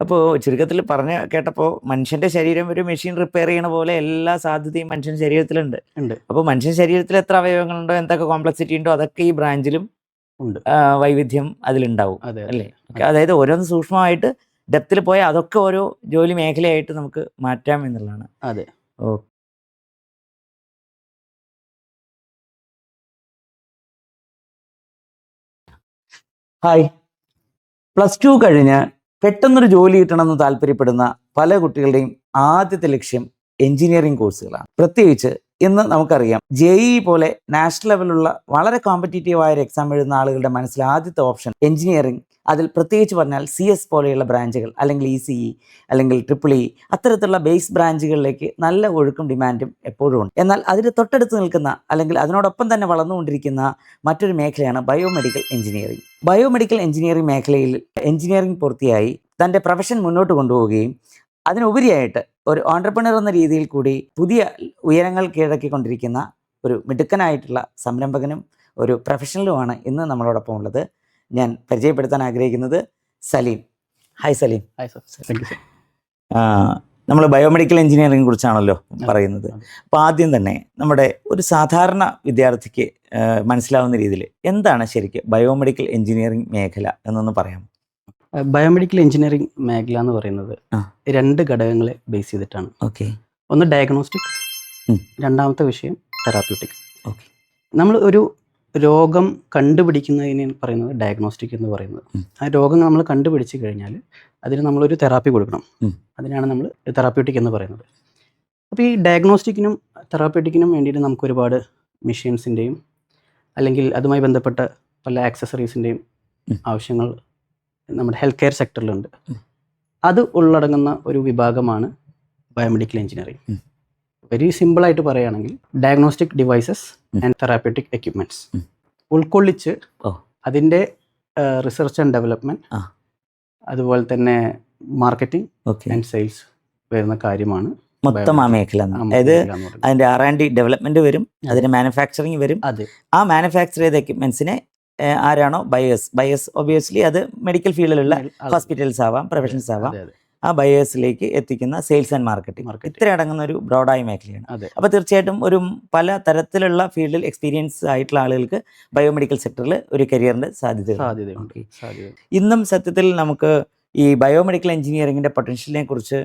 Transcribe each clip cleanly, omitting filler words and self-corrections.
അപ്പോൾ ചുരുക്കത്തിൽ പറഞ്ഞ കേട്ടപ്പോൾ മനുഷ്യന്റെ ശരീരം ഒരു മെഷീൻ റിപ്പയർ ചെയ്യണ പോലെ എല്ലാ സാധ്യതയും മനുഷ്യൻ ശരീരത്തിലുണ്ട്. അപ്പോൾ മനുഷ്യൻ ശരീരത്തിൽ എത്ര അവയവങ്ങളുണ്ടോ, എന്തൊക്കെ കോംപ്ലക്സിറ്റി ഉണ്ടോ, അതൊക്കെ ഈ ബ്രാഞ്ചിലും ഉണ്ട്. വൈവിധ്യം അതിലുണ്ടാവും അതെ അല്ലേ? അതായത് ഓരോന്ന് സൂക്ഷ്മമായിട്ട് ഡെപ്തിൽ പോയാൽ അതൊക്കെ ഓരോ ജോലി മേഖലയായിട്ട് നമുക്ക് മാറ്റാം എന്നുള്ളതാണ്. അതെ. ഓ ഹായ്, +2 കഴിഞ്ഞ് പെട്ടെന്നൊരു ജോലി കിട്ടണമെന്ന് താല്പര്യപ്പെടുന്ന പല കുട്ടികളുടെയും ആദ്യത്തെ ലക്ഷ്യം എഞ്ചിനീയറിംഗ് കോഴ്സുകളാണ്. പ്രത്യേകിച്ച് ഇന്ന് നമുക്കറിയാം JEE പോലെ നാഷണൽ ലെവലുള്ള വളരെ കോമ്പറ്റീറ്റീവായ ഒരു എക്സാം എഴുതുന്ന ആളുകളുടെ മനസ്സിൽ ആദ്യത്തെ ഓപ്ഷൻ എഞ്ചിനീയറിംഗ്, അതിൽ പ്രത്യേകിച്ച് പറഞ്ഞാൽ CS പോലെയുള്ള ബ്രാഞ്ചുകൾ, അല്ലെങ്കിൽ ECE, അല്ലെങ്കിൽ EEE, അത്തരത്തിലുള്ള ബേസ് ബ്രാഞ്ചുകളിലേക്ക് നല്ല ഒഴുക്കും ഡിമാൻഡും എപ്പോഴും ഉണ്ട്. എന്നാൽ അതിന് തൊട്ടടുത്ത് നിൽക്കുന്ന, അല്ലെങ്കിൽ അതിനോടൊപ്പം തന്നെ വളർന്നുകൊണ്ടിരിക്കുന്ന മറ്റൊരു മേഖലയാണ് ബയോമെഡിക്കൽ എഞ്ചിനീയറിംഗ്. ബയോമെഡിക്കൽ എഞ്ചിനീയറിംഗ് മേഖലയിൽ എഞ്ചിനീയറിംഗ് പൂർത്തിയായി തൻ്റെ പ്രൊഫഷൻ മുന്നോട്ട് കൊണ്ടുപോവുകയും അതിനുപരിയായിട്ട് ഒരു ഓൺട്രപ്രണർ എന്ന രീതിയിൽ കൂടി പുതിയ ഉയരങ്ങൾ കീഴടക്കിക്കൊണ്ടിരിക്കുന്ന ഒരു മിടുക്കനായിട്ടുള്ള സംരംഭകനും ഒരു പ്രൊഫഷണലുമാണ് ഇന്ന് നമ്മളോടൊപ്പം ഉള്ളത്. ഞാൻ പരിചയപ്പെടുത്താൻ ആഗ്രഹിക്കുന്നത് Saleem. Hi Saleem. Hi sir. Thank you sir. നമ്മൾ ബയോമെഡിക്കൽ എഞ്ചിനീയറിംഗ് കുറിച്ചാണല്ലോ പറയുന്നത്. അപ്പോൾ ആദ്യം തന്നെ നമ്മുടെ ഒരു സാധാരണ വിദ്യാർത്ഥിക്ക് മനസ്സിലാവുന്ന രീതിയിൽ എന്താണ് ശരിക്കും ബയോമെഡിക്കൽ എഞ്ചിനീയറിംഗ് മേഖല എന്നൊന്ന് പറയാം. ബയോമെഡിക്കൽ എഞ്ചിനീയറിംഗ് മേഖല എന്ന് പറയുന്നത് 2 ഘടകങ്ങളെ ബേസ് ചെയ്തിട്ടാണ്. ഓക്കെ. ഒന്ന് ഡയഗ്നോസ്റ്റിക്, രണ്ടാമത്തെ വിഷയം തെറാപ്യൂട്ടിക്. ഓക്കെ. നമ്മൾ ഒരു രോഗം കണ്ടുപിടിക്കുന്നതിന് പറയുന്നത് ഡയഗ്നോസ്റ്റിക് എന്ന് പറയുന്നത്. ആ രോഗം നമ്മൾ കണ്ടുപിടിച്ച് കഴിഞ്ഞാൽ അതിന് നമ്മളൊരു തെറാപ്പി കൊടുക്കണം. അതിനാണ് നമ്മൾ തെറാപ്യൂട്ടിക് എന്ന് പറയുന്നത്. അപ്പോൾ ഈ ഡയഗ്നോസ്റ്റിക്കിനും തെറാപ്യൂട്ടിക്കിനും വേണ്ടിയിട്ട് നമുക്ക് ഒരുപാട് മെഷീൻസിൻ്റെയും അല്ലെങ്കിൽ അതുമായി ബന്ധപ്പെട്ട പല ആക്സസറീസിൻ്റെയും ആവശ്യങ്ങൾ നമ്മുടെ ഹെൽത്ത് കെയർ സെക്ടറിലുണ്ട്. അത് ഉള്ളടങ്ങുന്ന ഒരു വിഭാഗമാണ് ബയോമെഡിക്കൽ എഞ്ചിനീയറിംഗ്. വെരി സിമ്പിളായിട്ട് പറയുകയാണെങ്കിൽ diagnostic devices and therapeutic equipments ഉൾക്കൊള്ളിച്ച് അതിൻ്റെ റിസർച്ച് ആൻഡ് ഡെവലപ്മെൻറ്റ്, അതുപോലെ തന്നെ മാർക്കറ്റിംഗ് ആൻഡ് സെയിൽസ് വരുന്ന കാര്യമാണ് മൊത്തം ആ മേഖല. അതായത് അതിൻ്റെ R&D ഡെവലപ്മെന്റ് വരും, അതിൻ്റെ മാനുഫാക്ചറിങ് വരും. ആ മാനുഫാക്ചർ ചെയ്ത എക്യുപ്മെന്റ്സിനെ ആരാണോ ബയേഴ്സ് ഒബിയസ്ലി അത് മെഡിക്കൽ ഫീൽഡിലുള്ള ഹോസ്പിറ്റൽസ് ആവാം, പ്രൊഫഷൻസ് ആവാം, ആ ബയേഴ്സിലേക്ക് എത്തിക്കുന്ന സെയിൽസ് ആൻഡ് മാർക്കറ്റിംഗ്, ഇത്ര അടങ്ങുന്ന ഒരു ബ്രോഡായ മേഖലയാണ്. അപ്പോൾ തീർച്ചയായിട്ടും ഒരു പല തരത്തിലുള്ള ഫീൽഡിൽ എക്സ്പീരിയൻസ് ആയിട്ടുള്ള ആളുകൾക്ക് ബയോമെഡിക്കൽ സെക്ടറിൽ ഒരു കരിയറിൻ്റെ സാധ്യതയുണ്ട്. ഇന്നും സത്യത്തിൽ നമുക്ക് ഈ ബയോമെഡിക്കൽ എഞ്ചിനീയറിംഗിൻ്റെ പൊട്ടൻഷ്യലിനെ കുറിച്ച്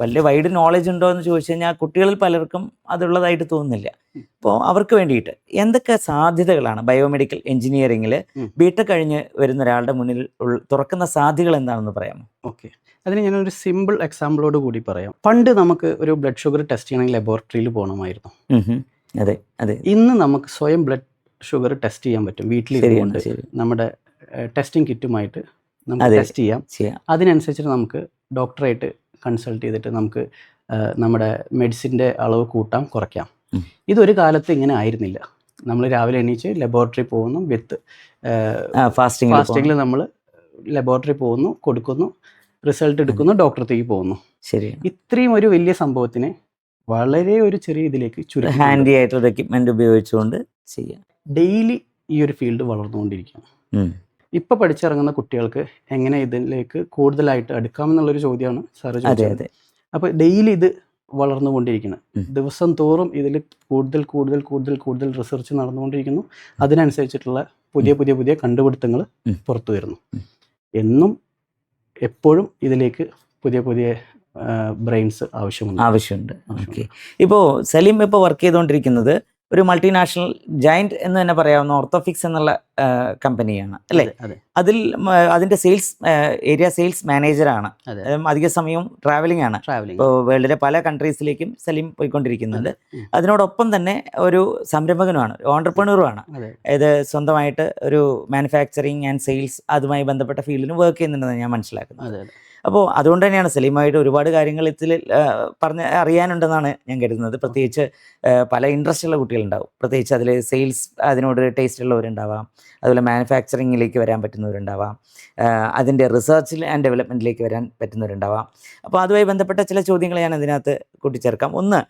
വലിയ വൈഡ് നോളജ് ഉണ്ടോ എന്ന് ചോദിച്ചു കഴിഞ്ഞാൽ കുട്ടികളിൽ പലർക്കും അതുള്ളതായിട്ട് തോന്നുന്നില്ല. അപ്പോൾ അവർക്ക് വേണ്ടിയിട്ട് എന്തൊക്കെ സാധ്യതകളാണ് ബയോമെഡിക്കൽ എഞ്ചിനീയറിംഗിൽ ബിടെക് കഴിഞ്ഞ് വരുന്ന ഒരാളുടെ മുന്നിൽ തുറക്കുന്ന സാധ്യതകൾ എന്താണെന്ന് പറയാമോ? ഓക്കെ, അതിന് ഞാനൊരു സിമ്പിൾ എക്സാമ്പിളോട് കൂടി പറയാം. പണ്ട് നമുക്ക് ഒരു ബ്ലഡ് ഷുഗർ ടെസ്റ്റ് ചെയ്യണമെങ്കിൽ ലബോറട്ടറിയിൽ പോകണമായിരുന്നു. അതെ അതെ. ഇന്ന് നമുക്ക് സ്വയം ബ്ലഡ് ഷുഗർ ടെസ്റ്റ് ചെയ്യാൻ പറ്റും. വീട്ടിലിരുന്നുകൊണ്ട് നമ്മുടെ ടെസ്റ്റിംഗ് കിറ്റുമായിട്ട് നമുക്ക് ടെസ്റ്റ് ചെയ്യാം. അതിനനുസരിച്ചിട്ട് നമുക്ക് ഡോക്ടറായിട്ട് കൺസൾട്ട് ചെയ്തിട്ട് നമുക്ക് നമ്മുടെ മെഡിസിൻ്റെ അളവ് കൂട്ടാം, കുറയ്ക്കാം. ഇതൊരു കാലത്ത് ഇങ്ങനെ ആയിരുന്നില്ല. നമ്മൾ രാവിലെ എണീച്ച് ലബോറട്ടറി പോകുന്നു, വിത്ത് ഫാസ്റ്റിങ്ങിൽ നമ്മൾ ലബോറട്ടറി പോകുന്നു, കൊടുക്കുന്നു, റിസൾട്ട് എടുക്കുന്നു, ഡോക്ടറത്തേക്ക് പോകുന്നു. ശരി. ഇത്രയും ഒരു വലിയ സംഭവത്തിനെ വളരെ ഒരു ചെറിയ ഇതിലേക്ക് ചുരുക്കി ഹാൻഡി ആയിട്ടുള്ള എക്യുപ്മെന്റ് ഉപയോഗിച്ചുകൊണ്ട് ചെയ്യാം. ഡെയിലി ഈ ഒരു ഫീൽഡ് വളർന്നുകൊണ്ടിരിക്കുകയാണ്. ഇപ്പോൾ പഠിച്ചിറങ്ങുന്ന കുട്ടികൾക്ക് എങ്ങനെ ഇതിലേക്ക് കൂടുതലായിട്ട് അടുക്കാമെന്നുള്ളൊരു ചോദ്യമാണ് സാറ് ചോദിച്ചത്. അപ്പോൾ ഡെയിലി ഇത് വളർന്നുകൊണ്ടിരിക്കുന്നത്, ദിവസം തോറും ഇതിൽ കൂടുതൽ കൂടുതൽ കൂടുതൽ കൂടുതൽ റിസർച്ച് നടന്നുകൊണ്ടിരിക്കുന്നു. അതിനനുസരിച്ചിട്ടുള്ള പുതിയ പുതിയ പുതിയ കണ്ടുപിടുത്തങ്ങൾ പുറത്തു വരുന്നു. എന്നും എപ്പോഴും ഇതിലേക്ക് പുതിയ പുതിയ ബ്രെയിൻസ് ആവശ്യമുണ്ട്. ഓക്കെ. ഇപ്പോൾ സലീം ഇപ്പോൾ വർക്ക് ചെയ്തുകൊണ്ടിരിക്കുന്നത് ഒരു മൾട്ടിനാഷണൽ ജയന്റ് എന്ന് തന്നെ പറയാവുന്ന ഓർത്തോഫിക്സ് എന്നുള്ള കമ്പനിയാണ് അല്ലേ? അതിൽ അതിൻ്റെ ഏരിയ സെയിൽസ് മാനേജറാണ്. അധിക സമയവും ട്രാവലിംഗ് ആണ്. ഇപ്പോൾ വേൾഡിലെ പല കൺട്രീസിലേക്കും സലീം പോയിക്കൊണ്ടിരിക്കുന്നുണ്ട്. അതിനോടൊപ്പം തന്നെ ഒരു സംരംഭകനുമാണ്, ഓൺട്രപ്രണറുമാണ്. അതായത് സ്വന്തമായിട്ട് ഒരു മാനുഫാക്ചറിങ് ആൻഡ് സെയിൽസ് അതുമായി ബന്ധപ്പെട്ട ഫീൽഡിലും വർക്ക് ചെയ്യുന്നുണ്ടെന്ന് ഞാൻ മനസ്സിലാക്കുന്നത്. അപ്പോൾ അതുകൊണ്ട് തന്നെയാണ് സലീമായിട്ട് ഒരുപാട് കാര്യങ്ങൾ ഇതിൽ അറിയാനുണ്ടെന്നാണ് ഞാൻ കരുതുന്നത്. പ്രത്യേകിച്ച് പല ഇൻട്രസ്റ്റ് ഉള്ള കുട്ടികളുണ്ടാവും, പ്രത്യേകിച്ച് അതിൽ സെയിൽസ് അതിനോട് ടേസ്റ്റ് ഉള്ളവരുണ്ടാവാം, അതുപോലെ മാനുഫാക്ചറിങ്ങിലേക്ക് വരാൻ പറ്റുന്നവരുണ്ടാവാം, അതിൻ്റെ റിസർച്ച് ആൻഡ് ഡെവലപ്മെൻറ്റിലേക്ക് വരാൻ പറ്റുന്നവരുണ്ടാവാം. അപ്പോൾ അതുമായി ബന്ധപ്പെട്ട ചില ചോദ്യങ്ങൾ ഞാൻ അതിനകത്ത് കൂട്ടിച്ചേർക്കാം. ഒന്ന്,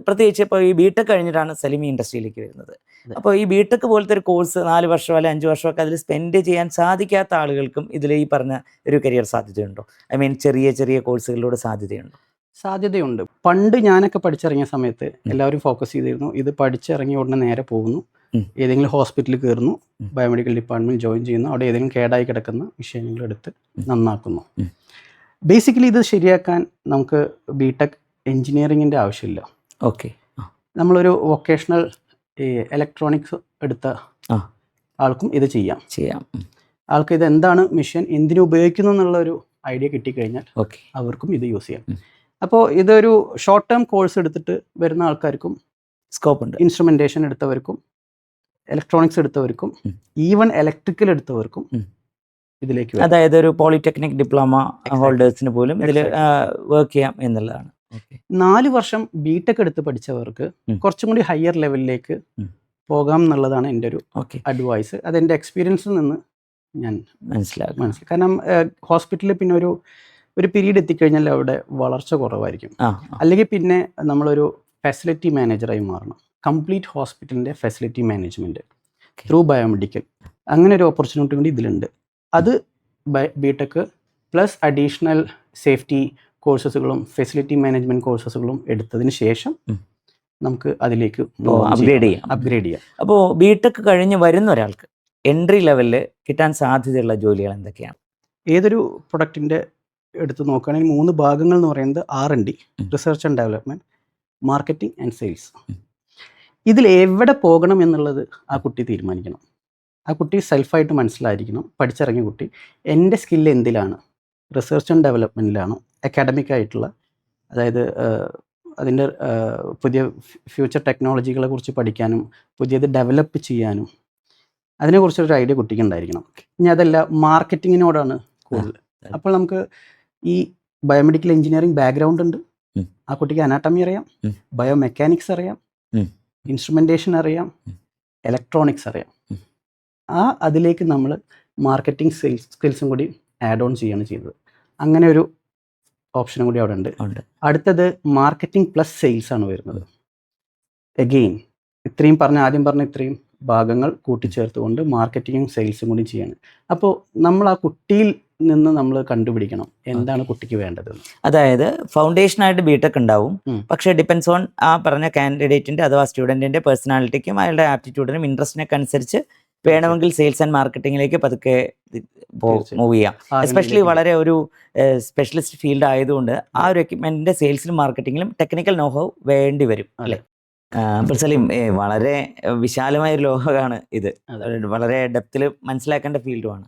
പ്രത്യേകിച്ച് ഇപ്പോൾ ഈ ബിടെക് കഴിഞ്ഞിട്ടാണ് സലീം ഈ ഇൻഡസ്ട്രിയിലേക്ക് വരുന്നത്. അപ്പോൾ ഈ ബിടെക് പോലത്തെ ഒരു കോഴ്സ് 4 വർഷം അല്ലെങ്കിൽ 5 വർഷമൊക്കെ അതിൽ സ്പെൻഡ് ചെയ്യാൻ സാധിക്കാത്ത ആളുകൾക്കും ഇതിൽ ഈ പറഞ്ഞ ഒരു കരിയർ സാധ്യതയുണ്ടോ? ഐ മീൻ ചെറിയ ചെറിയ കോഴ്സുകളിലൂടെ സാധ്യതയുണ്ടോ? സാധ്യതയുണ്ട്. പണ്ട് ഞാനൊക്കെ പഠിച്ചിറങ്ങിയ സമയത്ത് എല്ലാവരും ഫോക്കസ് ചെയ്തിരുന്നു ഇത് പഠിച്ചിറങ്ങിയ ഉടനെ നേരെ പോകുന്നു, ഏതെങ്കിലും ഹോസ്പിറ്റലിൽ കയറുന്നു, ബയോമെഡിക്കൽ ഡിപ്പാർട്ട്മെൻറ്റ് ജോയിൻ ചെയ്യുന്നു, അവിടെ ഏതെങ്കിലും കേടായി കിടക്കുന്ന വിഷയങ്ങളെടുത്ത് നന്നാക്കുന്നു. ബേസിക്കലി ഇത് ശരിയാക്കാൻ നമുക്ക് ബിടെക് എൻജിനീയറിങ്ങിൻ്റെ ആവശ്യമില്ല. ഓക്കെ, നമ്മളൊരു വൊക്കേഷണൽ ഇലക്ട്രോണിക്സ് എടുത്ത ആൾക്കും ഇത് ചെയ്യാം. ആൾക്ക് ഇത് എന്താണ് മെഷീൻ, എന്തിനു ഉപയോഗിക്കുന്നു എന്നുള്ള ഒരു ഐഡിയ കിട്ടിക്കഴിഞ്ഞാൽ അവർക്കും ഇത് യൂസ് ചെയ്യാം. അപ്പോൾ ഇതൊരു ഷോർട്ട് ടേം കോഴ്സ് എടുത്തിട്ട് വരുന്ന ആൾക്കാർക്കും സ്കോപ്പ് ഉണ്ട്. ഇൻസ്ട്രുമെൻറ്റേഷൻ എടുത്തവർക്കും ഇലക്ട്രോണിക്സ് എടുത്തവർക്കും ഈവൻ ഇലക്ട്രിക്കൽ എടുത്തവർക്കും ഇതിലേക്ക്, അതായത് ഒരു പോളിടെക്നിക് ഡിപ്ലോമ ഹോൾഡേഴ്സിന് പോലും ഇതിൽ വർക്ക് ചെയ്യാം എന്നുള്ളതാണ്. 4 വർഷം ബിടെക് എടുത്ത് പഠിച്ചവർക്ക് കുറച്ചും കൂടി ഹയർ ലെവലിലേക്ക് പോകാം എന്നുള്ളതാണ് എൻ്റെ ഒരു അഡ്വൈസ്. അതെൻ്റെ എക്സ്പീരിയൻസിൽ നിന്ന് ഞാൻ മനസ്സിലാക്കി. കാരണം ഹോസ്പിറ്റലിൽ പിന്നെ ഒരു പീരീഡ് എത്തിക്കഴിഞ്ഞാൽ അവിടെ വളർച്ച കുറവായിരിക്കും. അല്ലെങ്കിൽ പിന്നെ നമ്മളൊരു ഫെസിലിറ്റി മാനേജറായി മാറണം. കംപ്ലീറ്റ് ഹോസ്പിറ്റലിൻ്റെ ഫെസിലിറ്റി മാനേജ്മെൻറ്റ് ത്രൂ ബയോമെഡിക്കൽ, അങ്ങനെ ഒരു ഓപ്പർച്യൂണിറ്റി കൂടി ഇതിലുണ്ട്. അത് ബിടെക് പ്ലസ് അഡീഷണൽ സേഫ്റ്റി കോഴ്സസുകളും ഫെസിലിറ്റി മാനേജ്മെൻറ്റ് കോഴ്സസുകളും എടുത്തതിന് ശേഷം നമുക്ക് അതിലേക്ക് അപ്ഗ്രേഡ് ചെയ്യാം. അപ്പോൾ ബിടെക് കഴിഞ്ഞ് വരുന്ന ഒരാൾക്ക് എൻട്രി ലെവലിൽ കിട്ടാൻ സാധ്യതയുള്ള ജോലികൾ എന്തൊക്കെയാണ്? ഏതൊരു പ്രൊഡക്റ്റിൻ്റെ എടുത്ത് നോക്കുകയാണെങ്കിൽ 3 ഭാഗങ്ങൾ എന്ന് പറയുന്നത് R&D, research and development, marketing and sales. ഇതിൽ എവിടെ പോകണം എന്നുള്ളത് ആ കുട്ടി തീരുമാനിക്കണം. ആ കുട്ടി സെൽഫായിട്ട് മനസ്സിലായിരിക്കണം. പഠിച്ചിറങ്ങിയ കുട്ടി എൻ്റെ സ്കില്ല് എന്തിലാണ്, റിസർച്ച് ആൻഡ് ഡെവലപ്മെൻറ്റിലാണോ, അക്കാഡമിക് ആയിട്ടുള്ള, അതായത് അതിൻ്റെ പുതിയ ഫ്യൂച്ചർ ടെക്നോളജികളെ കുറിച്ച് പഠിക്കാനും പുതിയത് ഡെവലപ്പ് ചെയ്യാനും അതിനെക്കുറിച്ചൊരു ഐഡിയ കുട്ടിക്ക് ഉണ്ടായിരിക്കണം. ഇനി അതല്ല മാർക്കറ്റിങ്ങിനോടാണ് കൂടുതൽ. അപ്പോൾ നമുക്ക് ഈ ബയോമെഡിക്കൽ എഞ്ചിനീയറിംഗ് ബാക്ക്ഗ്രൗണ്ട് ഉണ്ട്, ആ കുട്ടിക്ക് അനാട്ടമി അറിയാം, ബയോ മെക്കാനിക്സ് അറിയാം, ഇൻസ്ട്രുമെൻറ്റേഷൻ അറിയാം, ഇലക്ട്രോണിക്സ് അറിയാം. അതിലേക്ക് നമ്മൾ മാർക്കറ്റിംഗ് സ്കിൽസും കൂടി ആഡ് ഓൺ ചെയ്യാണ് ചെയ്തത്. അങ്ങനെ ഒരു ഓപ്ഷനും കൂടി അവിടെ ഉണ്ട്. അടുത്തത് മാർക്കറ്റിംഗ് പ്ലസ് സെയിൽസ് ആണ് വരുന്നത്. എഗെയിൻ ആദ്യം പറഞ്ഞ ഇത്രയും ഭാഗങ്ങൾ കൂട്ടിച്ചേർത്തുകൊണ്ട് മാർക്കറ്റിങ്ങും സെയിൽസും കൂടി ചെയ്യാണ്. അപ്പോൾ നമ്മൾ ആ കുട്ടിയിൽ നിന്ന് നമ്മൾ കണ്ടുപിടിക്കണം എന്താണ് കുട്ടിക്ക് വേണ്ടത്. അതായത് ഫൗണ്ടേഷനായിട്ട് ബിടെക് ഉണ്ടാവും, പക്ഷേ ഡിപ്പെൻസ് ഓൺ ആ പറഞ്ഞ കാൻഡിഡേറ്റിൻ്റെ അഥവാ സ്റ്റുഡൻറ്റിൻ്റെ പേഴ്സണാലിറ്റിക്കും അയാളുടെ ആപ്റ്റിറ്റ്യൂഡിനും ഇൻട്രസ്റ്റിനൊക്കെ അനുസരിച്ച് വേണമെങ്കിൽ സെയിൽസ് ആൻഡ് മാർക്കറ്റിങ്ങിലേക്ക് പതുക്കെ മൂവ് ചെയ്യാം. എസ്പെഷ്യലി വളരെ ഒരു സ്പെഷ്യലിസ്റ്റ് ഫീൽഡ് ആയതുകൊണ്ട് ആ ഒരു എക്യുപ്മെൻറ്റിൻ്റെ സെയിൽസിലും മാർക്കറ്റിങ്ങിലും ടെക്നിക്കൽ നോഹൗ വേണ്ടി വരും അല്ലേ? അപ്പോൾ സലീം, വളരെ വിശാലമായൊരു ലോകമാണ് ഇത്, വളരെ ഡെപ്തിൽ മനസ്സിലാക്കേണ്ട ഫീൽഡുമാണ്.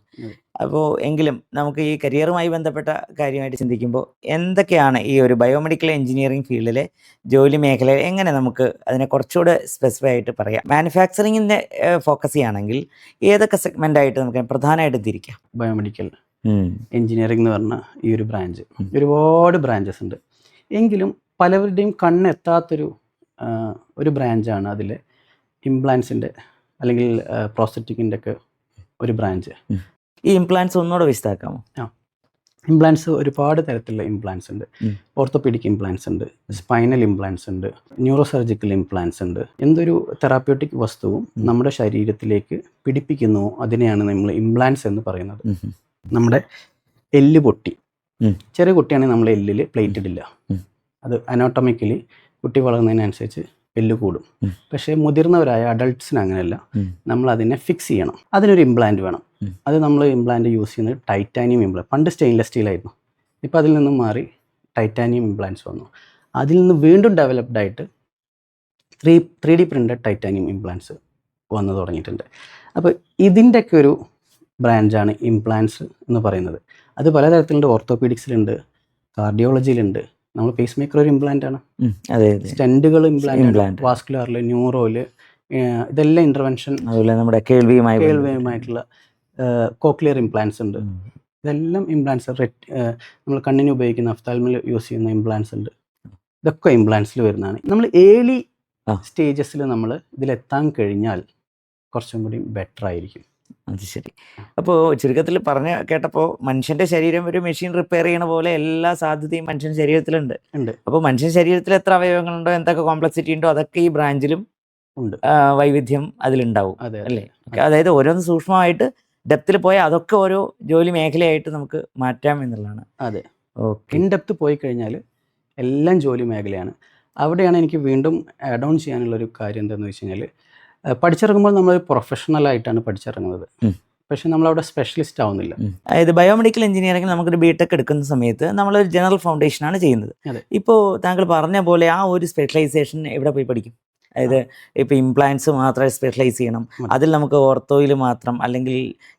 അപ്പോൾ എങ്കിലും നമുക്ക് ഈ കരിയറുമായി ബന്ധപ്പെട്ട കാര്യമായിട്ട് ചിന്തിക്കുമ്പോൾ എന്തൊക്കെയാണ് ഈ ഒരു ബയോമെഡിക്കൽ എഞ്ചിനീയറിംഗ് ഫീൽഡിലെ ജോലി മേഖല, എങ്ങനെ നമുക്ക് അതിനെ കുറച്ചുകൂടെ സ്പെസിഫൈ ആയിട്ട് പറയാം? മാനുഫാക്ചറിങ്ങിൻ്റെ ഫോക്കസ് ചെയ്യുകയാണെങ്കിൽ ഏതൊക്കെ സെഗ്മെൻ്റായിട്ട് നമുക്ക് പ്രധാനമായിട്ടും തിരിക്കാം? ബയോമെഡിക്കൽ എഞ്ചിനീയറിംഗ് എന്ന് പറഞ്ഞ ഈ ഒരു ബ്രാഞ്ച് ഒരുപാട് ബ്രാഞ്ചസ് ഉണ്ട്. എങ്കിലും പലവരുടെയും കണ്ണെത്താത്തൊരു ഒരു ബ്രാഞ്ചാണ് അതിൽ ഇംപ്ലാൻസിൻ്റെ അല്ലെങ്കിൽ പ്രോസ്റ്ററ്റിക്കിൻ്റെ ഒക്കെ ഒരു ബ്രാഞ്ച്. ഈ ഇംപ്ലാൻസ് ഒന്നുകൂടെ വിശദമാക്കാമോ? ഇംപ്ലാൻസ് ഒരുപാട് തരത്തിലുള്ള ഇംപ്ലാൻസ് ഉണ്ട്. ഓർത്തോപീഡിക് ഇംപ്ലാൻസ് ഉണ്ട്, സ്പൈനൽ ഇംപ്ലാൻസ് ഉണ്ട്, ന്യൂറോ സർജിക്കൽ ഇംപ്ലാൻസ് ഉണ്ട്. എന്തൊരു തെറാപ്യൂട്ടിക് വസ്തുവും നമ്മുടെ ശരീരത്തിലേക്ക് പിടിപ്പിക്കുന്നുവോ അതിനെയാണ് നമ്മൾ ഇംപ്ലാൻസ് എന്ന് പറയുന്നത്. നമ്മുടെ എല്ല് പൊട്ടി, ചെറിയ കുട്ടിയാണെങ്കിൽ നമ്മൾ എല്ലിൽ പ്ലേറ്റ് ഇടില്ല. അത് അനോട്ടമിക്കലി കുട്ടി വളർന്നതിനനുസരിച്ച് എല്ല് കൂടും. പക്ഷേ മുതിർന്നവരായ അഡൾട്ട്സിന് അങ്ങനെയല്ല, നമ്മൾ അതിനെ ഫിക്സ് ചെയ്യണം. അതിനൊരു ഇംപ്ലാന്റ് വേണം. അത് നമ്മൾ ഇംപ്ലാന്റ് യൂസ് ചെയ്യുന്നത് ടൈറ്റാനിയം ഇംപ്ലാന്റ്. പണ്ട് സ്റ്റെയിൻലെസ് സ്റ്റീൽ ആയിരുന്നു, ഇപ്പോൾ അതിൽ നിന്നും മാറി ടൈറ്റാനിയം ഇംപ്ലാന്റ്സ് വന്നു. അതിൽ നിന്ന് വീണ്ടും ഡെവലപ്ഡ് ആയിട്ട് 3D പ്രിൻറ്റഡ് ടൈറ്റാനിയം ഇംപ്ലാന്റ്സ് വന്നു തുടങ്ങിയിട്ടുണ്ട്. അപ്പോൾ ഇതിൻ്റെയൊക്കെ ഒരു ബ്രാഞ്ചാണ് ഇംപ്ലാന്റ്സ് എന്ന് പറയുന്നത്. അത് പലതരത്തിലുണ്ട്. ഓർത്തോപീഡിക്സിലുണ്ട്, കാർഡിയോളജിയിലുണ്ട്. നമ്മൾ പേസ് മേക്കർ ഒരു ഇംപ്ലാന്റ് ആണ്, സ്റ്റെൻറ്റുകൾ ഇംപ്ലാന്റ്, വാസ്കുലറിൽ, ന്യൂറോയില്, ഇതെല്ലാം ഇൻ്റർവെൻഷൻ. അതുപോലെ നമ്മുടെ കേൾവിയുമായിട്ടുള്ള കോക്ലിയർ ഇംപ്ലാന്റ്സ് ഉണ്ട്. ഇതെല്ലാം ഇംപ്ലാന്റ്സ്. നമ്മൾ കണ്ണിന് ഉപയോഗിക്കുന്ന അഫ്താൽമിൽ യൂസ് ചെയ്യുന്ന ഇംപ്ലാന്റ്സ് ഉണ്ട്. ഇതൊക്കെ ഇംപ്ലാന്റ്സിൽ വരുന്നതാണ്. നമ്മൾ ഏർലി സ്റ്റേജസിൽ നമ്മൾ ഇതിലെത്താൻ കഴിഞ്ഞാൽ കുറച്ചും കൂടി ബെറ്റർ ആയിരിക്കും. അത് ശരി. അപ്പോൾ ചുരുക്കത്തിൽ പറഞ്ഞ കേട്ടപ്പോൾ മനുഷ്യന്റെ ശരീരം ഒരു മെഷീൻ റിപ്പയർ ചെയ്യണ പോലെ എല്ലാ സാധ്യതയും മനുഷ്യൻ ശരീരത്തിലുണ്ട്. ഉണ്ട്. അപ്പോൾ മനുഷ്യൻ ശരീരത്തിൽ എത്ര അവയവങ്ങളുണ്ടോ, എന്തൊക്കെ കോംപ്ലക്സിറ്റി ഉണ്ടോ, അതൊക്കെ ഈ ബ്രാഞ്ചിലും ഉണ്ട്. വൈവിധ്യം അതിലുണ്ടാവും അതെ അല്ലേ? അതായത് ഓരോന്ന് സൂക്ഷ്മമായിട്ട് ഡെപ്തിൽ പോയാൽ അതൊക്കെ ഓരോ ജോലി മേഖലയായിട്ട് നമുക്ക് മാറ്റാം എന്നുള്ളതാണ്. അതെ. ഓക്കെ. ഇൻ ഡെപ്ത് പോയി കഴിഞ്ഞാൽ എല്ലാം ജോലി മേഖലയാണ്. അവിടെയാണ് എനിക്ക് വീണ്ടും ആഡ് ഓൺ ചെയ്യാനുള്ളൊരു കാര്യം എന്താണെന്ന് വെച്ച് കഴിഞ്ഞാൽ, പഠിച്ചിറങ്ങുമ്പോൾ നമ്മളൊരു പ്രൊഫഷണലായിട്ടാണ് പഠിച്ചിറങ്ങുന്നത്. പക്ഷെ നമ്മളവിടെ സ്പെഷ്യലിസ്റ്റ് ആവുന്നില്ല. അതായത് ബയോമെഡിക്കൽ എഞ്ചിനീയറിംഗ് നമുക്കൊരു ബിടെക് എടുക്കുന്ന സമയത്ത് നമ്മളൊരു ജനറൽ ഫൗണ്ടേഷനാണ് ചെയ്യുന്നത്. അതെ. ഇപ്പോൾ താങ്കൾ പറഞ്ഞ പോലെ ആ ഒരു സ്പെഷ്യലൈസേഷൻ എവിടെ പോയി പഠിക്കും? അതായത് ഇപ്പോൾ ഇംപ്ലാന്റ്സ് മാത്രമേ സ്പെഷ്യലൈസ് ചെയ്യണം, അതിൽ നമുക്ക് ഓർത്തോയിൽ മാത്രം അല്ലെങ്കിൽ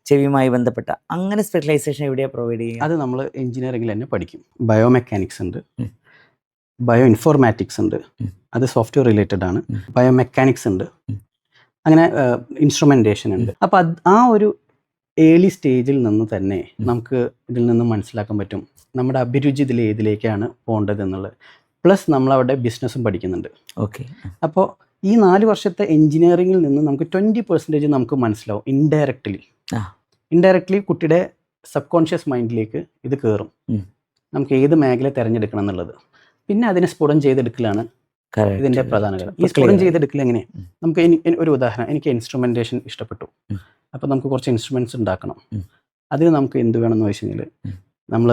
ചെവിയുമായി ബന്ധപ്പെട്ട അങ്ങനെ സ്പെഷ്യലൈസേഷൻ എവിടെയാണ് പ്രൊവൈഡ് ചെയ്യുക? അത് നമ്മൾ എഞ്ചിനീയറിംഗിൽ തന്നെ പഠിക്കും. ബയോമെക്കാനിക്സ് ഉണ്ട്, ബയോ ഇൻഫോർമാറ്റിക്സ് ഉണ്ട്, അത് സോഫ്റ്റ്വെയർ റിലേറ്റഡ് ആണ്. ബയോമെക്കാനിക്സ് ഉണ്ട്, അങ്ങനെ ഇൻസ്ട്രുമെൻറ്റേഷൻ ഉണ്ട്. അപ്പോൾ ആ ഒരു ഏർലി സ്റ്റേജിൽ നിന്ന് തന്നെ നമുക്ക് ഇതിൽ നിന്ന് മനസ്സിലാക്കാൻ പറ്റും നമ്മുടെ അഭിരുചി ഏതിലേക്കാണ് പോകേണ്ടത് എന്നുള്ളത്. പ്ലസ് നമ്മളവിടെ ബിസിനസ്സും പഠിക്കുന്നുണ്ട്. ഓക്കെ. അപ്പോൾ ഈ 4 വർഷത്തെ എഞ്ചിനീയറിംഗിൽ നിന്ന് നമുക്ക് 20% നമുക്ക് മനസ്സിലാവും ഇൻഡയറക്ട്ലി കുട്ടിയുടെ സബ് കോൺഷ്യസ് മൈൻഡിലേക്ക് ഇത് കയറും, നമുക്ക് ഏത് മേഖല തിരഞ്ഞെടുക്കണം എന്നുള്ളത്. പിന്നെ അതിനെ സ്ഫുടം ചെയ്തെടുക്കലാണ് ഇതിൻ്റെ പ്രധാന കാര്യം. ഈ സ്ഫുടം ചെയ്തെടുക്കൽ എങ്ങനെ? നമുക്ക് ഒരു ഉദാഹരണം, എനിക്ക് ഇൻസ്ട്രുമെൻറ്റേഷൻ ഇഷ്ടപ്പെട്ടു, അപ്പോൾ നമുക്ക് കുറച്ച് ഇൻസ്ട്രുമെൻറ്റ്സ് ഉണ്ടാക്കണം. അതിന് നമുക്ക് എന്ത് വേണമെന്ന് വെച്ച് കഴിഞ്ഞാൽ, നമ്മൾ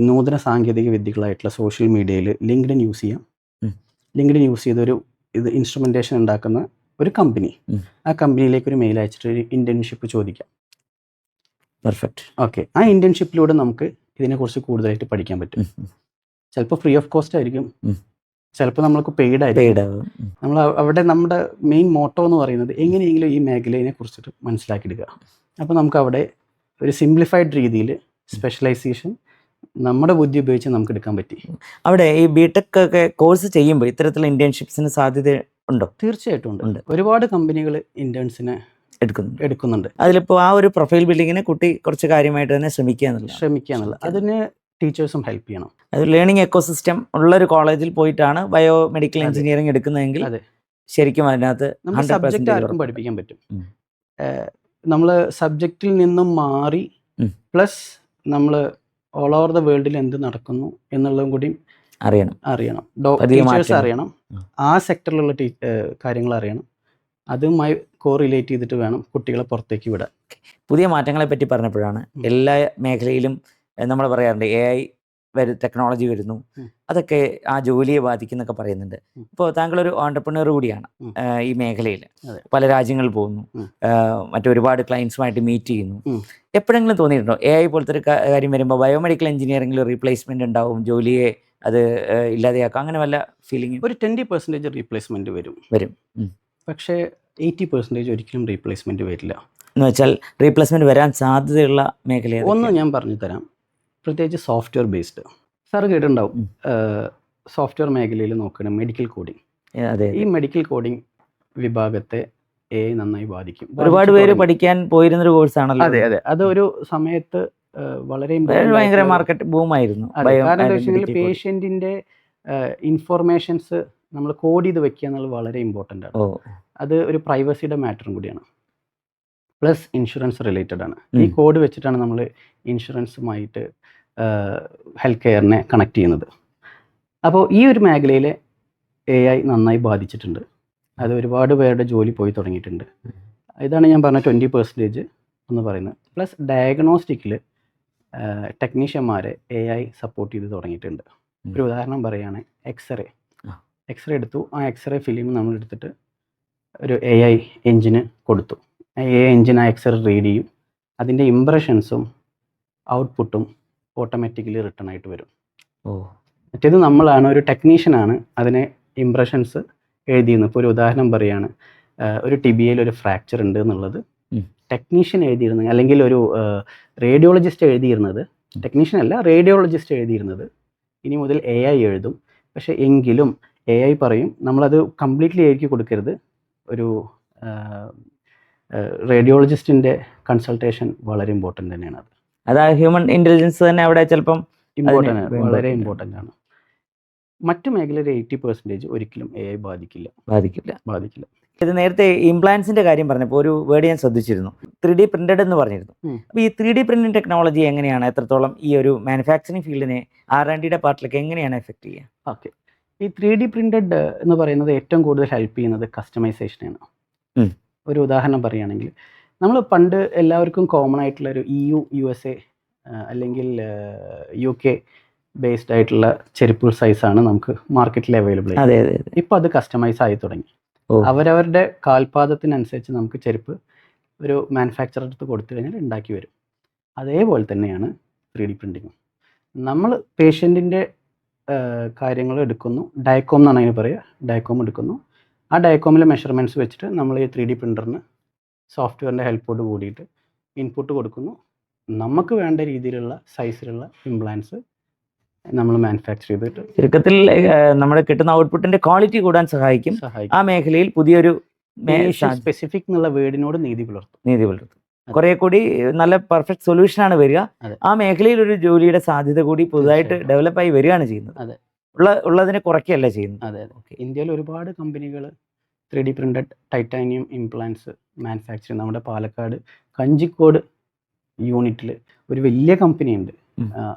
നൂതന സാങ്കേതിക വിദ്യകളായിട്ടുള്ള സോഷ്യൽ മീഡിയയിൽ ലിങ്ക്ഡിൻ യൂസ് ചെയ്യാം. ലിങ്ക്ഡിൻ യൂസ് ചെയ്തൊരു ഇൻസ്ട്രുമെൻറ്റേഷൻ ഉണ്ടാക്കുന്ന ഒരു കമ്പനി, ആ കമ്പനിയിലേക്ക് ഒരു മെയിൽ അയച്ചിട്ട് ഒരു ഇൻറ്റേൺഷിപ്പ് ചോദിക്കാം. പെർഫെക്റ്റ്. ഓക്കെ. ആ ഇൻറ്റേൺഷിപ്പിലൂടെ നമുക്ക് ഇതിനെക്കുറിച്ച് കൂടുതലായിട്ട് പഠിക്കാൻ പറ്റും. ചിലപ്പോൾ ഫ്രീ ഓഫ് കോസ്റ്റ് ആയിരിക്കും, ചിലപ്പോൾ നമ്മൾക്ക് പെയ്ഡ് ആയിരിക്കും. നമ്മൾ അവിടെ നമ്മുടെ മെയിൻ മോട്ടോ എന്ന് പറയുന്നത് എങ്ങനെയെങ്കിലും ഈ മേഖലയെ കുറിച്ചിട്ട് മനസ്സിലാക്കിയെടുക്കുക. അപ്പോൾ നമുക്ക് അവിടെ ഒരു സിംപ്ലിഫൈഡ് രീതിയിൽ സ്പെഷ്യലൈസേഷൻ നമ്മുടെ ബുദ്ധി ഉപയോഗിച്ച് നമുക്ക് എടുക്കാൻ പറ്റി. അവിടെ ഈ ബിടെക് ഒക്കെ കോഴ്സ് ചെയ്യുമ്പോൾ ഇത്തരത്തിലുള്ള ഇന്റേൺഷിപ്സിന് സാധ്യത ഉണ്ടോ? തീർച്ചയായിട്ടും ഉണ്ട്. ഒരുപാട് കമ്പനികൾ ഇന്റേൺസിനെ എടുക്കുന്നുണ്ട്. അതിലിപ്പോൾ ആ ഒരു പ്രൊഫൈൽ ബിൽഡിങ്ങിന് കുട്ടി കുറച്ച് കാര്യമായിട്ട് തന്നെ ശ്രമിക്കുക. അതിന് ടീച്ചേഴ്സും ഹെൽപ്പ് ചെയ്യണം. അത് ലേണിംഗ് എക്കോസിസ്റ്റം ഉള്ളൊരു കോളേജിൽ പോയിട്ടാണ് ബയോമെഡിക്കൽ എഞ്ചിനീയറിംഗ് എടുക്കുന്നതെങ്കിൽ ശരിക്കും അതിനകത്ത് സബ്ജക്റ്റ് ആർക്കും പഠിപ്പിക്കാൻ പറ്റും. നമ്മൾ സബ്ജക്റ്റിൽ നിന്നും മാറി പ്ലസ് നമ്മൾ ഓൾ ഓവർ ദ വേൾഡിൽ എന്ത് നടക്കുന്നു എന്നുള്ളതും കൂടി അറിയണം. ടീച്ചേഴ്സ് അറിയണം, ആ സെക്ടറിലുള്ള കാര്യങ്ങൾ അറിയണം, അതുമായി കോറിലേറ്റ് ചെയ്തിട്ട് വേണം കുട്ടികളെ പുറത്തേക്ക് വിടാൻ. പുതിയ മാറ്റങ്ങളെ പറ്റി പറഞ്ഞപ്പോഴാണ് എല്ലാ മേഖലയിലും നമ്മൾ പറയാറുണ്ട് AI ടെക്നോളജി വരുന്നു, അതൊക്കെ ആ ജോലിയെ ബാധിക്കുന്നൊക്കെ പറയുന്നുണ്ട്. ഇപ്പോൾ താങ്കളൊരു ഓൺടർപ്രണർ കൂടിയാണ് ഈ മേഖലയിൽ, പല രാജ്യങ്ങളിൽ പോകുന്നു, മറ്റൊരുപാട് ക്ലയൻസുമായിട്ട് മീറ്റ് ചെയ്യുന്നു. എപ്പോഴെങ്കിലും തോന്നിയിട്ടുണ്ടോ AI പോലത്തെ ഒരു കാര്യം വരുമ്പോൾ ബയോമെഡിക്കൽ എഞ്ചിനീയറിംഗിൽ റീപ്ലേസ്മെന്റ് ഉണ്ടാവും, ജോലിയെ അത് ഇല്ലാതെയാക്കും, അങ്ങനെ വല്ല ഫീലിംഗ്? ഒരു 20% റീപ്ലേസ്മെന്റ് വരും, പക്ഷേ 80% ഒരിക്കലും റീപ്ലേസ്മെന്റ് വരില്ല. എന്ന് വെച്ചാൽ റീപ്ലേസ്മെന്റ് വരാൻ സാധ്യതയുള്ള മേഖല ഒന്ന് ഞാൻ പറഞ്ഞു തരാം. പ്രത്യേകിച്ച് സോഫ്റ്റ്വെയർ ബേസ്ഡ്. സാർ കേട്ടിട്ടുണ്ടാവും, സോഫ്റ്റ്വെയർ മേഖലയിൽ നോക്കണം മെഡിക്കൽ കോഡിങ്. ഈ മെഡിക്കൽ കോഡിങ് വിഭാഗത്തെ AI നന്നായി ബാധിക്കും. ഒരുപാട് പേര് പഠിക്കാൻ പോയിരുന്നൊരു കോഴ്സാണല്ലോ. അതെ. അതൊരു സമയത്ത് വളരെ ഭയങ്കര മാർക്കറ്റ് ബൂമായിരുന്നു. കാരണം എന്താ വെച്ചാൽ പേഷ്യൻറ്റിൻ്റെ ഇൻഫോർമേഷൻസ് നമ്മൾ കോഡ് ചെയ്ത് വെക്കുക എന്നുള്ളത് വളരെ ഇമ്പോർട്ടൻ്റ് ആണ്. അത് ഒരു പ്രൈവസിയുടെ മാറ്ററും കൂടിയാണ്. പ്ലസ് ഇൻഷുറൻസ് റിലേറ്റഡ് ആണ്. ഈ കോഡ് വെച്ചിട്ടാണ് നമ്മൾ ഇൻഷുറൻസുമായിട്ട് ഹെൽത്ത് കെയറിനെ കണക്ട് ചെയ്യുന്നത്. അപ്പോൾ ഈ ഒരു മേഖലയിലെ AI നന്നായി ബാധിച്ചിട്ടുണ്ട്. അത് ഒരുപാട് പേരുടെ ജോലി പോയി തുടങ്ങിയിട്ടുണ്ട്. ഇതാണ് ഞാൻ പറഞ്ഞ 20% എന്ന് പറയുന്നത്. പ്ലസ് ഡയഗ്നോസ്റ്റിക്കിൽ ടെക്നീഷ്യന്മാരെ AI സപ്പോർട്ട് ചെയ്ത് തുടങ്ങിയിട്ടുണ്ട്. ഒരു ഉദാഹരണം പറയുകയാണെങ്കിൽ എക്സ്റേ എടുത്തു, ആ എക്സ്റേ ഫിലിം നമ്മൾ എടുത്തിട്ട് ഒരു AI എഞ്ചിന് കൊടുത്തു. AI എഞ്ചിൻ ആ എക്സ്റേ റീഡ് ചെയ്യും, അതിൻ്റെ ഇംപ്രഷൻസും ഔട്ട്പുട്ടും ഓട്ടോമാറ്റിക്കലി റിട്ടേൺ ആയിട്ട് വരും. മറ്റേത് നമ്മളാണ്, ഒരു ടെക്നീഷ്യനാണ് അതിനെ ഇംപ്രഷൻസ് എഴുതിയിരുന്നത്. ഇപ്പോൾ ഒരു ഉദാഹരണം പറയുകയാണ്, ഒരു ടിബിയയിൽ ഒരു ഫ്രാക്ചർ ഉണ്ട് എന്നുള്ളത് ടെക്നീഷ്യൻ എഴുതിയിരുന്നത്, അല്ലെങ്കിൽ ഒരു റേഡിയോളജിസ്റ്റ് എഴുതിയിരുന്നത്, ടെക്നീഷ്യൻ അല്ല റേഡിയോളജിസ്റ്റ് എഴുതിയിരുന്നത് ഇനി മുതൽ AI എഴുതും. പക്ഷേ എങ്കിലും AI പറയും നമ്മളത് കംപ്ലീറ്റ്ലി എഴുതി കൊടുക്കരുത്, ഒരു റേഡിയോളജിസ്റ്റിൻ്റെ കൺസൾട്ടേഷൻ വളരെ ഇമ്പോർട്ടൻ്റ് തന്നെയാണ്. അത് ഹ്യൂമൻ ഇൻ്റലിജൻസ് തന്നെ അവിടെ ചിലപ്പം വളരെ ഇമ്പോർട്ടൻ്റ് ആണ്. മറ്റു മേഖലയിലെ 80% ഒരിക്കലും AI ബാധിക്കില്ല. ഇത് നേരത്തെ ഇംപ്ലാൻസിന്റെ കാര്യം പറഞ്ഞപ്പോൾ ഒരു വേർഡ് ഞാൻ ശ്രദ്ധിച്ചിരുന്നു, 3D പ്രിന്റഡ് എന്ന് പറഞ്ഞിരുന്നു. അപ്പോൾ ഈ 3D പ്രിന്റിംഗ് ടെക്നോളജി എങ്ങനെയാണ് എത്രത്തോളം ഈ ഒരു മാനുഫാക്ചറിങ് ഫീൽഡിനെ R&Dയുടെ പാർട്ടിലേക്ക് എങ്ങനെയാണ് എഫക്ട് ചെയ്യുക? ഓക്കെ, ഈ 3D പ്രിന്റഡ് എന്ന് പറയുന്നത് ഏറ്റവും കൂടുതൽ ഹെൽപ്പ് ചെയ്യുന്നത് കസ്റ്റമൈസേഷനാണ്. ഒരു ഉദാഹരണം പറയുകയാണെങ്കിൽ, നമ്മൾ പണ്ട് എല്ലാവർക്കും കോമൺ ആയിട്ടുള്ള ഒരു USA അല്ലെങ്കിൽ UK ബേസ്ഡ് ആയിട്ടുള്ള ചെരുപ്പ് സൈസാണ് നമുക്ക് മാർക്കറ്റിൽ അവൈലബിൾ. അതെ അതെ. ഇപ്പോൾ അത് കസ്റ്റമൈസ് ആയി തുടങ്ങി. അവരവരുടെ കാൽപാദത്തിനനുസരിച്ച് നമുക്ക് ചെരുപ്പ് ഒരു മാനുഫാക്ചറർ അടുത്ത് കൊടുത്തു കഴിഞ്ഞാൽ ഉണ്ടാക്കി വരും. അതേപോലെ തന്നെയാണ് 3D പ്രിൻറ്റിങ്ങും. നമ്മൾ പേഷ്യൻറ്റിൻ്റെ കാര്യങ്ങൾ എടുക്കുന്നു, ഡയക്കോം എന്നാണ് അതിന് പറയുക. ഡയക്കോം എടുക്കുന്നു, ആ ഡയക്കോമിലെ മെഷർമെൻറ്റ്സ് വെച്ചിട്ട് നമ്മൾ ഈ 3D പ്രിൻ്ററിന് സോഫ്റ്റ്വെയറിൻ്റെ ഹെൽപ്പോട് കൂടിയിട്ട് ഇൻപുട്ട് കൊടുക്കുന്നു. നമുക്ക് വേണ്ട രീതിയിലുള്ള സൈസിലുള്ള ഇംപ്ലാൻസ് നമ്മൾ മാനുഫാക്ചർ ചെയ്തിട്ട് ചുരുക്കത്തിൽ നമ്മുടെ കിട്ടുന്ന ഔട്ട്പുട്ടിന്റെ ക്വാളിറ്റി കൂടാൻ സഹായിക്കും. ആ മേഖലയിൽ പുതിയൊരു സ്പെസിഫിക് എന്നുള്ള വേർഡിനോട് നീതി പുലർത്തും. കുറെ കൂടി നല്ല പെർഫെക്റ്റ് സൊല്യൂഷൻ ആണ് വരിക. ആ മേഖലയിൽ ഒരു ജോലിയുടെ സാധ്യത കൂടി പുതുതായിട്ട് ഡെവലപ്പായി വരികയാണ് ചെയ്യുന്നത്. അതെ, ഉള്ളതിനെ കുറയ്ക്കല്ല ചെയ്യുന്നത്. അതെ. ഇന്ത്യയിൽ ഒരുപാട് കമ്പനികൾ 3D printed titanium implants manufacture. നമ്മുടെ പാലക്കാട് കഞ്ചിക്കോട് യൂണിറ്റിൽ ഒരു വലിയ കമ്പനി ഉണ്ട്,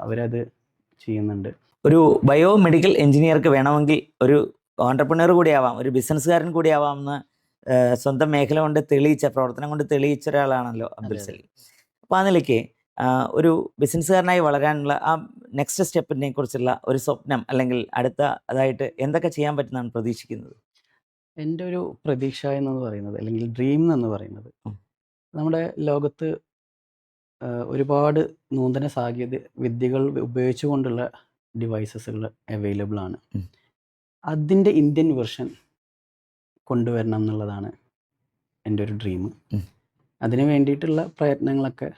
അവരത് ചെയ്യുന്നുണ്ട്. ഒരു ബയോമെഡിക്കൽ എഞ്ചിനീയർക്ക് വേണമെങ്കിൽ ഒരു ഓണ്ടർപ്രണർ കൂടിയാവാം, ഒരു ബിസിനസ്സുകാരൻ കൂടിയാവാം എന്ന് സ്വന്തം മേഖല കൊണ്ട് പ്രവർത്തനം കൊണ്ട് തെളിയിച്ച ഒരാളാണല്ലോ അബ്ദുൽ സലീം. അപ്പോൾ ആ നിലയ്ക്ക് ഒരു ബിസിനസ്സുകാരനായി വളരാനുള്ള ആ നെക്സ്റ്റ് സ്റ്റെപ്പിനെ കുറിച്ചുള്ള ഒരു സ്വപ്നം അല്ലെങ്കിൽ അതായിട്ട് എന്തൊക്കെ ചെയ്യാൻ പറ്റുന്നതാണ് പ്രതീക്ഷിക്കുന്നത്? എൻ്റെ ഒരു പ്രതീക്ഷ എന്ന് പറയുന്നത്, അല്ലെങ്കിൽ ഡ്രീം എന്ന് പറയുന്നത്, നമ്മുടെ ലോകത്ത് ഒരുപാട് നൂതന സാങ്കേതിക വിദ്യകൾ ഉപയോഗിച്ചുകൊണ്ടുള്ള ഡിവൈസസുകൾ അവൈലബിൾ ആണ്. അതിൻ്റെ ഇന്ത്യൻ വെർഷൻ കൊണ്ടുവരണം എന്നുള്ളതാണ് എൻ്റെ ഒരു ഡ്രീം. അതിന് വേണ്ടിയിട്ടുള്ള പ്രയത്നങ്ങളൊക്കെ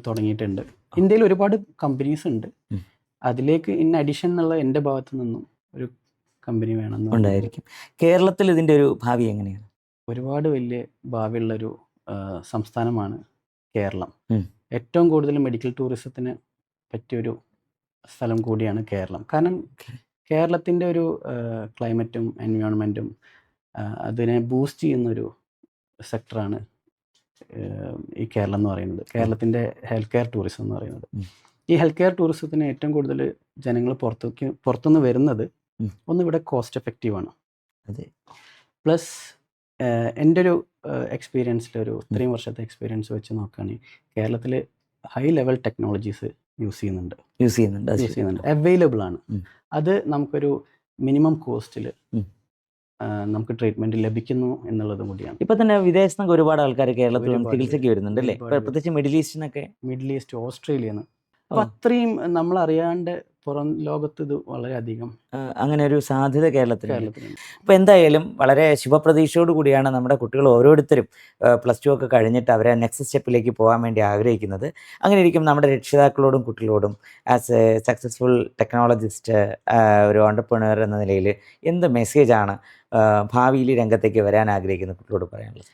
തുടങ്ങിയിട്ടുണ്ട്. ഇന്ത്യയിൽ ഒരുപാട് കമ്പനീസ് ഉണ്ട്. അതിലേക്ക് ഇൻ അഡീഷൻ എന്നുള്ള എൻ്റെ ഭാഗത്തു നിന്നും ഒരു കമ്പനി വേണമെന്നുണ്ടായിരിക്കും. കേരളത്തിൽ ഇതിൻ്റെ ഒരു ഭാവി എങ്ങനെയാണ്? ഒരുപാട് വലിയ ഭാവിയുള്ളൊരു സംസ്ഥാനമാണ് കേരളം. ഏറ്റവും കൂടുതൽ മെഡിക്കൽ ടൂറിസത്തിന് പറ്റിയൊരു സ്ഥലം കൂടിയാണ് കേരളം. കാരണം കേരളത്തിൻ്റെ ഒരു ക്ലൈമറ്റും എൻവയോൺമെൻറ്റും അതിനെ ബൂസ്റ്റ് ചെയ്യുന്നൊരു സെക്ടറാണ് ഈ കേരളം എന്ന് പറയുന്നത്. കേരളത്തിൻ്റെ ഹെൽത്ത് കെയർ ടൂറിസം എന്ന് പറയുന്നത്. ഈ ഹെൽത്ത് കെയർ ടൂറിസത്തിന് ഏറ്റവും കൂടുതൽ ജനങ്ങൾ പുറത്തുനിന്ന് വരുന്നത് ഒന്ന് ഇവിടെ കോസ്റ്റ് എഫക്റ്റീവാണ്. അതെ. പ്ലസ് എൻ്റെ ഒരു എക്സ്പീരിയൻസിൽ ഒരു 3 വർഷത്തെ എക്സ്പീരിയൻസ് വെച്ച് നോക്കുകയാണെങ്കിൽ കേരളത്തിൽ ഹൈ ലെവൽ ടെക്നോളജീസ് യൂസ് ചെയ്യുന്നുണ്ട്, അവൈലബിൾ ആണ്. അത് നമുക്കൊരു മിനിമം കോസ്റ്റിൽ നമുക്ക് ട്രീറ്റ്മെന്റ് ലഭിക്കുന്നു എന്നുള്ളത് കൂടിയാണ്. ഇപ്പൊ തന്നെ വിദേശത്ത് നിന്ന് ഒരുപാട് ആൾക്കാർ കേരളത്തിൽ ചികിത്സയ്ക്ക് വരുന്നുണ്ട് അല്ലേ? പ്രത്യേകിച്ച് മിഡിൽ ഈസ്റ്റ്, ഓസ്ട്രേലിയ. അപ്പോൾ അത്രയും നമ്മൾ അറിയാണ്ട് പുറം ലോകത്ത് ഇത് വളരെയധികം അങ്ങനെ ഒരു സാധ്യത കേരളത്തിൽ. അപ്പോൾ എന്തായാലും വളരെ ശുഭപ്രതീക്ഷയോട് കൂടിയാണ് നമ്മുടെ കുട്ടികൾ ഓരോരുത്തരും +2 ഒക്കെ കഴിഞ്ഞിട്ട് അവരെ നെക്സ്റ്റ് സ്റ്റെപ്പിലേക്ക് പോകാൻ വേണ്ടി ആഗ്രഹിക്കുന്നത്. അങ്ങനെ ഇരിക്കും നമ്മുടെ രക്ഷിതാക്കളോടും കുട്ടികളോടും ആസ് എ സക്സസ്ഫുൾ ടെക്നോളജിസ്റ്റ്, ഒരു ഓണ്ടർപ്രണർ എന്ന നിലയിൽ എന്ത് മെസ്സേജാണ് ഭാവിയിൽ രംഗത്തേക്ക് വരാൻ ആഗ്രഹിക്കുന്ന കുട്ടികളോട് പറയാനുള്ളത്?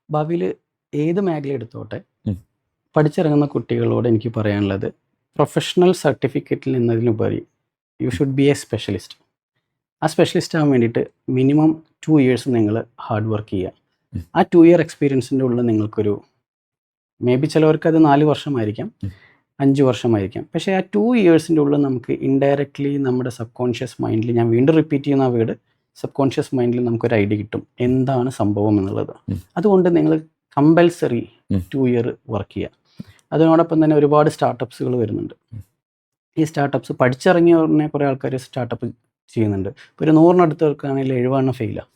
ഭാവിയിൽ ഏത് മേഖല എടുത്തോട്ടെ പഠിച്ചിറങ്ങുന്ന കുട്ടികളോട് എനിക്ക് പറയാനുള്ളത്, പ്രൊഫഷണൽ സർട്ടിഫിക്കറ്റിൽ എന്നതിനുപരി you should be a specialist. ആ സ്പെഷ്യലിസ്റ്റ് ആകാൻ വേണ്ടിയിട്ട് മിനിമം 2 ഇയേഴ്സ് നിങ്ങൾ ഹാർഡ് വർക്ക് ചെയ്യുക. ആ 2 ഇയർ എക്സ്പീരിയൻസിൻ്റെ ഉള്ളിൽ നിങ്ങൾക്കൊരു മേ ബി ചിലവർക്ക് അത് 4 വർഷമായിരിക്കാം, 5 വർഷമായിരിക്കാം. പക്ഷേ ആ 2 ഇയേഴ്സിൻ്റെ ഉള്ളിൽ നമുക്ക് ഇൻഡയറക്റ്റ്ലി നമ്മുടെ സബ് കോൺഷ്യസ് മൈൻഡിൽ, ഞാൻ വീണ്ടും റിപ്പീറ്റ് ചെയ്യുന്ന ആ വേർഡ്, സബ് കോൺഷ്യസ് മൈൻഡിൽ നമുക്കൊരു ഐഡിയ കിട്ടും എന്താണ് സംഭവം എന്നുള്ളത്. അതുകൊണ്ട് നിങ്ങൾ കമ്പൽസറി 2 ഇയർ വർക്ക് ചെയ്യുക. അതിനോടൊപ്പം തന്നെ ഒരുപാട് സ്റ്റാർട്ടപ്സുകൾ വരുന്നുണ്ട്. ഈ സ്റ്റാർട്ടപ്സ് പഠിച്ചിറങ്ങിയ ഉടനെ കുറേ ആൾക്കാർ സ്റ്റാർട്ടപ്പ് ചെയ്യുന്നുണ്ട്. ഇപ്പോൾ ഒരു 100 എടുക്കുകയാണെങ്കിൽ 70 ഫെയിലാണ്,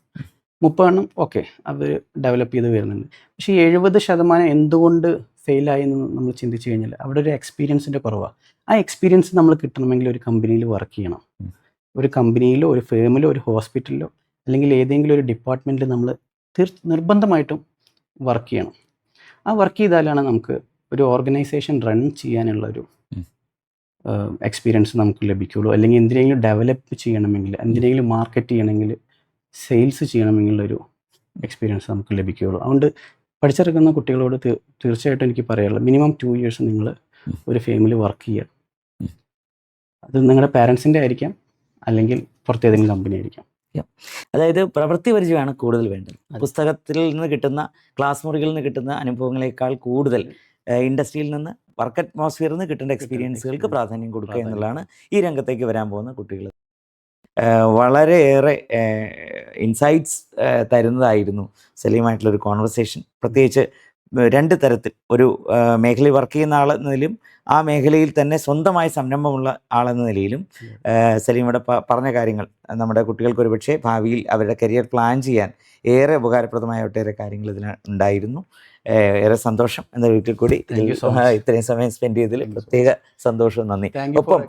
30 ഓക്കെ അവർ ഡെവലപ്പ് ചെയ്ത് വരുന്നുണ്ട്. പക്ഷേ 70% എന്തുകൊണ്ട് ഫെയിലായി എന്ന് നമ്മൾ ചിന്തിച്ച് കഴിഞ്ഞാൽ അവിടെ ഒരു എക്സ്പീരിയൻസിൻ്റെ കുറവാണ്. ആ എക്സ്പീരിയൻസ് നമ്മൾ കിട്ടണമെങ്കിൽ ഒരു കമ്പനിയിൽ വർക്ക് ചെയ്യണം. ഒരു കമ്പനിയിലോ ഒരു ഫേമിലോ ഒരു ഹോസ്പിറ്റലിലോ അല്ലെങ്കിൽ ഏതെങ്കിലും ഒരു ഡിപ്പാർട്ട്മെൻറ്റിൽ നമ്മൾ നിർബന്ധമായിട്ടും വർക്ക് ചെയ്യണം. ആ വർക്ക് ചെയ്താലാണ് നമുക്ക് ഒരു ഓർഗനൈസേഷൻ റൺ ചെയ്യാനുള്ളൊരു എക്സ്പീരിയൻസ് നമുക്ക് ലഭിക്കുകയുള്ളൂ. അല്ലെങ്കിൽ എന്തിനെങ്കിലും ഡെവലപ്പ് ചെയ്യണമെങ്കിൽ, എന്തിനെങ്കിലും മാർക്കറ്റ് ചെയ്യണമെങ്കിൽ, സെയിൽസ് ചെയ്യണമെങ്കിലൊരു എക്സ്പീരിയൻസ് നമുക്ക് ലഭിക്കുകയുള്ളൂ. അതുകൊണ്ട് പഠിച്ചിറക്കുന്ന കുട്ടികളോട് തീർച്ചയായിട്ടും എനിക്ക് പറയാനുള്ളത്, മിനിമം 2 ഇയേഴ്സ് നിങ്ങൾ ഒരു ഫേമിൽ വർക്ക് ചെയ്യുക. അത് നിങ്ങളുടെ പാരൻസിൻ്റെ ആയിരിക്കാം, അല്ലെങ്കിൽ പുറത്തേതെങ്കിലും കമ്പനി ആയിരിക്കാം. അതായത് പ്രവൃത്തി പരിചയമാണ് കൂടുതൽ വേണ്ടത്. പുസ്തകത്തിൽ നിന്ന് കിട്ടുന്ന, ക്ലാസ് മുറികളിൽ നിന്ന് കിട്ടുന്ന അനുഭവങ്ങളെക്കാൾ കൂടുതൽ ഇൻഡസ്ട്രിയിൽ നിന്ന്, വർക്ക് അറ്റ്മോസ്ഫിയറിൽ നിന്ന് കിട്ടേണ്ട എക്സ്പീരിയൻസുകൾക്ക് പ്രാധാന്യം കൊടുക്കുക എന്നുള്ളതാണ് ഈ രംഗത്തേക്ക് വരാൻ പോകുന്ന കുട്ടികൾ. വളരെയേറെ ഇൻസൈറ്റ്സ് തരുന്നതായിരുന്നു സലീമായിട്ടുള്ളൊരു കോൺവെർസേഷൻ. പ്രത്യേകിച്ച് 2 തരത്തിൽ, ഒരു മേഖലയിൽ വർക്ക് ചെയ്യുന്ന ആളെന്നതിലും ആ മേഖലയിൽ തന്നെ സ്വന്തമായി സംരംഭമുള്ള ആളെന്ന നിലയിലും സലീം ഇവിടെ പറഞ്ഞ കാര്യങ്ങൾ നമ്മുടെ കുട്ടികൾക്ക് ഒരുപക്ഷെ ഭാവിയിൽ അവരുടെ കരിയർ പ്ലാൻ ചെയ്യാൻ ഏറെ ഉപകാരപ്രദമായ ഒട്ടേറെ കാര്യങ്ങൾ ഇതിന് ഉണ്ടായിരുന്നു. ഏറെ സന്തോഷം എന്ന വീട്ടിൽ കൂടി ഇത്രയും സമയം സ്പെൻഡ് ചെയ്തതിൽ പ്രത്യേക സന്തോഷവും നന്ദി. ഒപ്പം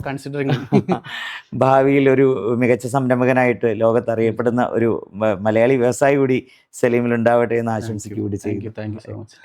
ഭാവിയിൽ ഒരു മികച്ച സംരംഭകനായിട്ട് ലോകത്ത് അറിയപ്പെടുന്ന ഒരു മലയാളി വ്യവസായി കൂടി സലീമിൽ ഉണ്ടാവട്ടെ എന്ന് ആശംസിക്കുക കൂടി ചെയ്യും. Thank you so much.